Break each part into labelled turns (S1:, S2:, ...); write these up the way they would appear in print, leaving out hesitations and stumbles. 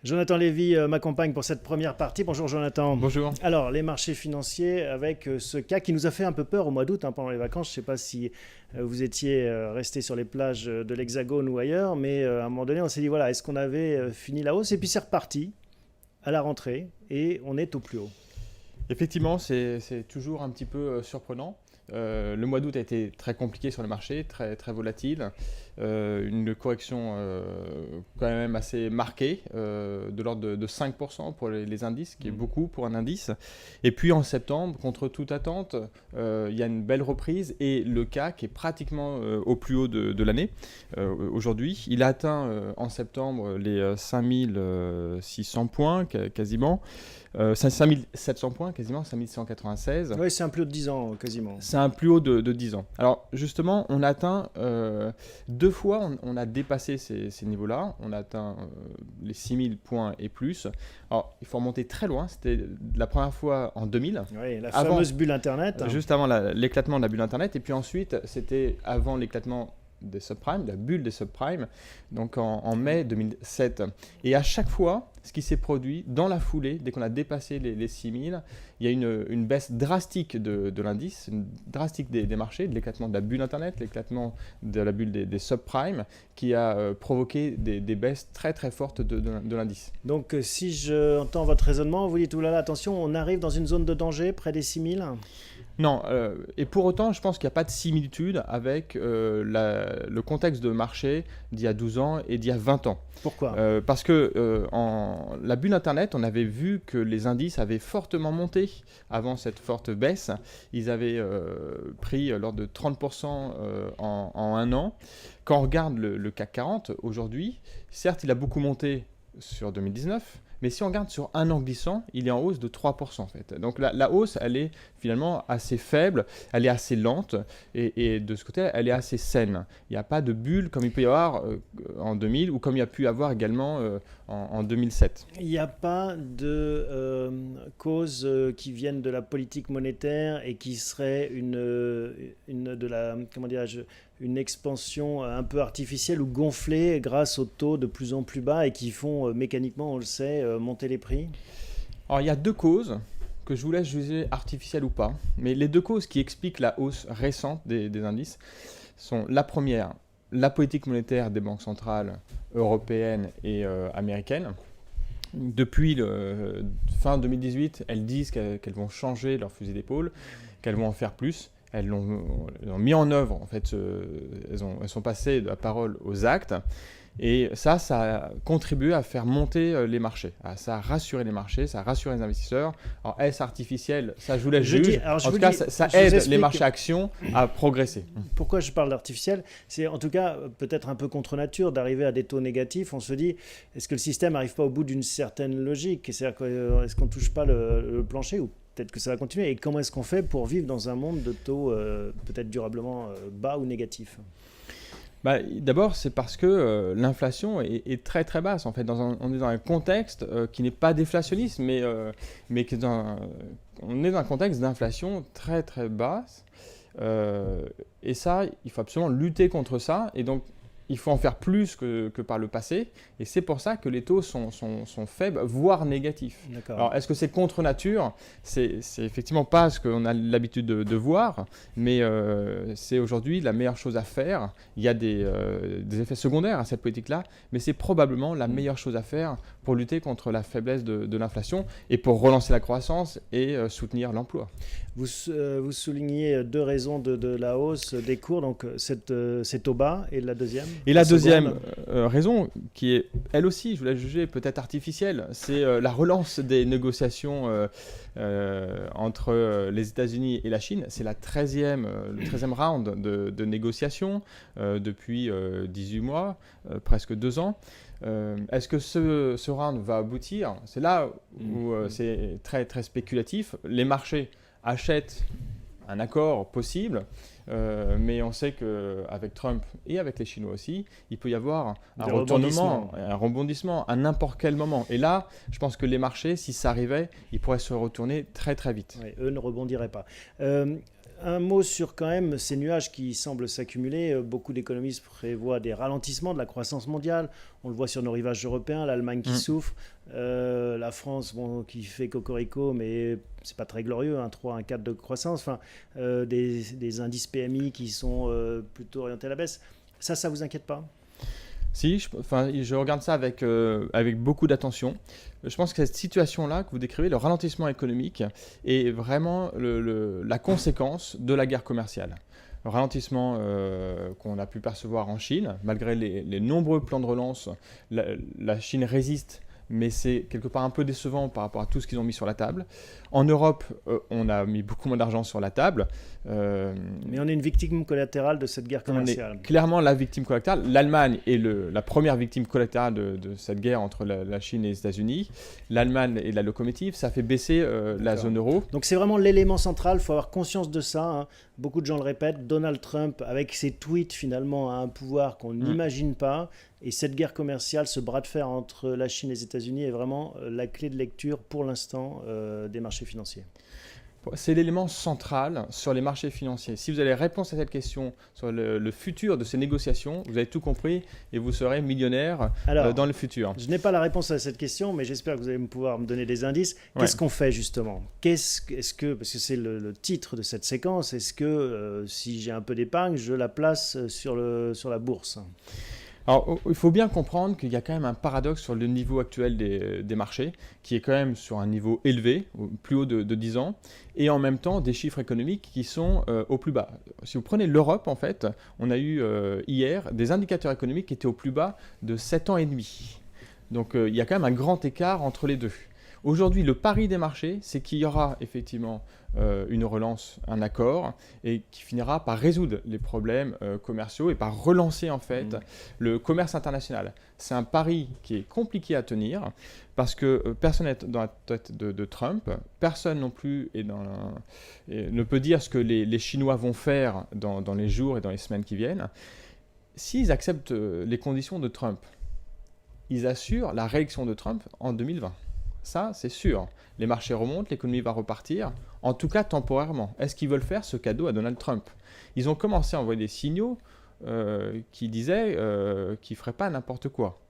S1: Jonathan Lévy m'accompagne pour cette première partie. Bonjour Jonathan.
S2: Bonjour.
S1: Alors, les marchés financiers avec ce cas qui nous a fait un peu peur au mois d'août pendant les vacances. Je ne sais pas si vous étiez resté sur les plages de l'Hexagone ou ailleurs, mais à un moment donné, on s'est dit, voilà, est-ce qu'on avait fini la hausse? Et puis c'est reparti à la rentrée et on est au plus haut.
S2: Effectivement, c'est toujours un petit peu surprenant. Le mois d'août a été très compliqué sur le marché, très, très volatile. Une correction quand même assez marquée, de l'ordre de 5% pour les indices, qui est beaucoup pour un indice. Et puis en septembre, contre toute attente, il y a une belle reprise et le CAC est pratiquement au plus haut de l'année. Aujourd'hui, il a atteint en septembre les 5600 points quasiment. 5700 points, quasiment 5196.
S1: Oui, c'est un plus haut de 10 ans quasiment.
S2: C'est un plus haut de 10 ans. Alors justement, on a atteint deux fois, on a dépassé ces niveaux-là. On a atteint les 6000 points et plus. Alors il faut remonter très loin. C'était la première fois en 2000.
S1: Oui, la fameuse bulle Internet.
S2: Juste avant l'éclatement de la bulle Internet. Et puis ensuite, c'était avant l'éclatement des subprimes, la bulle des subprimes, donc en mai 2007. Et à chaque fois, ce qui s'est produit dans la foulée, dès qu'on a dépassé les 6000, il y a une baisse drastique de l'indice, drastique des marchés, de l'éclatement de la bulle Internet, l'éclatement de la bulle des subprimes, qui a provoqué des baisses très très fortes de l'indice.
S1: Donc si j'entends votre raisonnement, vous dites, oulala, attention, on arrive dans une zone de danger près des 6000.
S2: Non, et pour autant, je pense qu'il n'y a pas de similitude avec le contexte de marché d'il y a 12 ans et d'il y a 20 ans.
S1: Pourquoi?
S2: Parce que la bulle Internet, on avait vu que les indices avaient fortement monté avant cette forte baisse. Ils avaient pris l'ordre de 30% en un an. Quand on regarde le CAC 40 aujourd'hui, certes, il a beaucoup monté sur 2019, mais si on regarde sur un an glissant, il est en hausse de 3% en fait. Donc la hausse, elle est finalement assez faible, elle est assez lente, et de ce côté, elle est assez saine. Il n'y a pas de bulle comme il peut y avoir en 2000 ou comme il y a pu y avoir également en 2007.
S1: Il n'y a pas de causes qui viennent de la politique monétaire et qui serait une expansion un peu artificielle ou gonflée grâce aux taux de plus en plus bas et qui font mécaniquement, on le sait, monter les prix?
S2: Alors il y a deux causes que je vous laisse juger artificielles ou pas, mais les deux causes qui expliquent la hausse récente des indices sont la première, la politique monétaire des banques centrales européennes et américaines. Depuis fin 2018, elles disent qu'elles vont changer leur fusil d'épaule, qu'elles vont en faire plus. Elles l'ont mis en œuvre, en fait, elles sont passées de la parole aux actes. Et ça a contribué à faire monter les marchés. Ça a rassuré les marchés, ça a rassuré les investisseurs. Alors, est-ce artificiel? Ça, je vous laisse juger. En tout cas, ça aide les marchés actions à progresser.
S1: Pourquoi je parle d'artificiel? C'est en tout cas peut-être un peu contre nature d'arriver à des taux négatifs. On se dit, est-ce que le système n'arrive pas au bout d'une certaine logique? C'est-à-dire, est-ce qu'on ne touche pas le plancher ou peut-être que ça va continuer? Et comment est-ce qu'on fait pour vivre dans un monde de taux peut-être durablement bas ou négatifs?
S2: D'abord, c'est parce que l'inflation est très très basse. En fait, on est dans un contexte qui n'est pas déflationniste, mais qui est on est dans un contexte d'inflation très très basse. Et ça, il faut absolument lutter contre ça. Et donc, il faut en faire plus que par le passé. Et c'est pour ça que les taux sont faibles, voire négatifs.
S1: D'accord.
S2: Alors, est-ce que c'est contre nature? C'est effectivement pas ce qu'on a l'habitude de voir, mais c'est aujourd'hui la meilleure chose à faire. Il y a des effets secondaires à cette politique-là, mais c'est probablement la meilleure chose à faire pour lutter contre la faiblesse de l'inflation et pour relancer la croissance et soutenir l'emploi.
S1: Vous soulignez deux raisons de la hausse des cours, donc c'est au bas, et la deuxième?
S2: Et la deuxième raison, qui est elle aussi, je vous la juger, peut-être artificielle, c'est la relance des négociations entre les États-Unis et la Chine. C'est le 13e round de négociations depuis 18 mois, presque 2 ans. Est-ce que ce round va aboutir? C'est là où c'est très, très spéculatif. Les marchés achètent un accord possible, mais on sait qu'avec Trump et avec les Chinois aussi, il peut y avoir un retournement, un rebondissement à n'importe quel moment. Et là, je pense que les marchés, si ça arrivait, ils pourraient se retourner très très vite.
S1: Oui, eux ne rebondiraient pas. Un mot sur quand même ces nuages qui semblent s'accumuler. Beaucoup d'économistes prévoient des ralentissements de la croissance mondiale. On le voit sur nos rivages européens, l'Allemagne qui souffre, la France qui fait cocorico, mais c'est pas très glorieux, un 3, un 4 de croissance. Enfin, des indices PMI qui sont plutôt orientés à la baisse. Ça vous inquiète pas?
S2: Si, je regarde ça avec beaucoup d'attention. Je pense que cette situation-là que vous décrivez, le ralentissement économique, est vraiment la conséquence de la guerre commerciale. Le ralentissement qu'on a pu percevoir en Chine, malgré les nombreux plans de relance, la Chine résiste, mais c'est quelque part un peu décevant par rapport à tout ce qu'ils ont mis sur la table. En Europe, on a mis beaucoup moins d'argent sur la table.
S1: Mais on est une victime collatérale de cette guerre commerciale.
S2: On est clairement la victime collatérale. L'Allemagne est la première victime collatérale de cette guerre entre la Chine et les États-Unis. L'Allemagne est la locomotive. Ça fait baisser la zone euro.
S1: Donc c'est vraiment l'élément central. Il faut avoir conscience de ça. Hein. Beaucoup de gens le répètent. Donald Trump, avec ses tweets, finalement, a un pouvoir qu'on n'imagine pas. Et cette guerre commerciale, ce bras de fer entre la Chine et les États-Unis est vraiment la clé de lecture pour l'instant des marchés financiers.
S2: C'est l'élément central sur les marchés financiers. Si vous avez réponse à cette question sur le futur de ces négociations, vous avez tout compris et vous serez millionnaire dans le futur.
S1: Je n'ai pas la réponse à cette question, mais j'espère que vous allez pouvoir me donner des indices. Qu'est-ce qu'on fait justement? Parce que c'est le titre de cette séquence, est-ce que si j'ai un peu d'épargne, je la place sur la bourse?
S2: Alors, il faut bien comprendre qu'il y a quand même un paradoxe sur le niveau actuel des marchés, qui est quand même sur un niveau élevé, plus haut de 10 ans, et en même temps des chiffres économiques qui sont au plus bas. Si vous prenez l'Europe, en fait, on a eu hier des indicateurs économiques qui étaient au plus bas de 7 ans et demi. Donc, il y a quand même un grand écart entre les deux. Aujourd'hui, le pari des marchés, c'est qu'il y aura effectivement une relance, un accord, et qui finira par résoudre les problèmes commerciaux et par relancer en fait le commerce international. C'est un pari qui est compliqué à tenir parce que personne n'est dans la tête de Trump, personne non plus ne peut dire ce que les Chinois vont faire dans les jours et dans les semaines qui viennent. S'ils acceptent les conditions de Trump, ils assurent la réélection de Trump en 2020. Ça, c'est sûr. Les marchés remontent, l'économie va repartir, en tout cas temporairement. Est-ce qu'ils veulent faire ce cadeau à Donald Trump? Ils ont commencé à envoyer des signaux qui disaient qu'ils ne feraient pas n'importe quoi.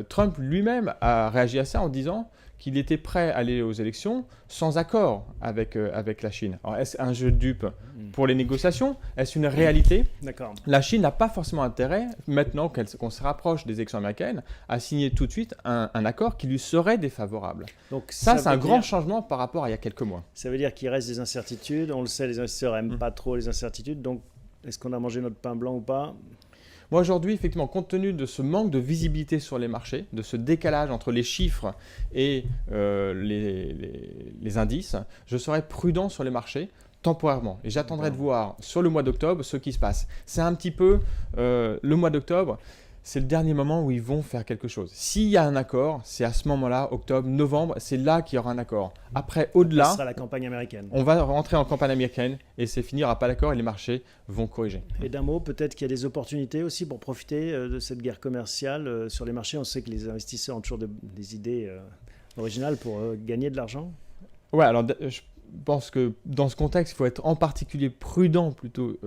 S2: Trump lui-même a réagi à ça en disant qu'il était prêt à aller aux élections sans accord avec la Chine. Alors, est-ce un jeu de dupes pour les négociations? Est-ce une réalité?
S1: D'accord.
S2: La Chine n'a pas forcément intérêt, maintenant qu'on se rapproche des élections américaines, à signer tout de suite un accord qui lui serait défavorable. Donc, ça c'est un grand changement par rapport à il y a quelques mois.
S1: Ça veut dire qu'il reste des incertitudes. On le sait, les investisseurs n'aiment pas trop les incertitudes. Donc, est-ce qu'on a mangé notre pain blanc ou pas?
S2: Moi, aujourd'hui, effectivement, compte tenu de ce manque de visibilité sur les marchés, de ce décalage entre les chiffres et les indices, je serai prudent sur les marchés temporairement. Et j'attendrai de voir sur le mois d'octobre ce qui se passe. C'est un petit peu le mois d'octobre. C'est le dernier moment où ils vont faire quelque chose. S'il y a un accord, c'est à ce moment-là, octobre, novembre, c'est là qu'il y aura un accord. Après, au-delà,
S1: ce sera la campagne américaine.
S2: On va rentrer en campagne américaine et c'est fini, il n'y aura pas d'accord et les marchés vont corriger.
S1: Et d'un mot, peut-être qu'il y a des opportunités aussi pour profiter de cette guerre commerciale sur les marchés. On sait que les investisseurs ont toujours des idées originales pour gagner de l'argent.
S2: Ouais, alors je pense que dans ce contexte, il faut être en particulier prudent plutôt,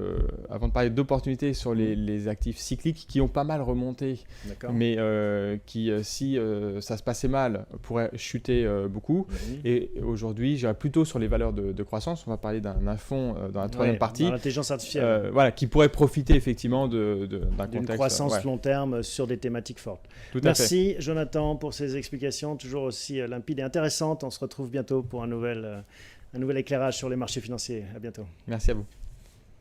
S2: avant de parler d'opportunités sur les actifs cycliques qui ont pas mal remonté, mais qui, si ça se passait mal, pourraient chuter beaucoup. Et aujourd'hui, j'irais plutôt sur les valeurs de croissance. On va parler d'un fonds dans la troisième partie.
S1: Dans l'intelligence artificielle.
S2: Voilà, qui pourrait profiter effectivement d'un contexte.
S1: D'une croissance long terme sur des thématiques fortes. Merci Jonathan pour ces explications toujours aussi limpides et intéressantes. On se retrouve bientôt pour un nouvel éclairage sur les marchés financiers. À bientôt.
S2: Merci à vous.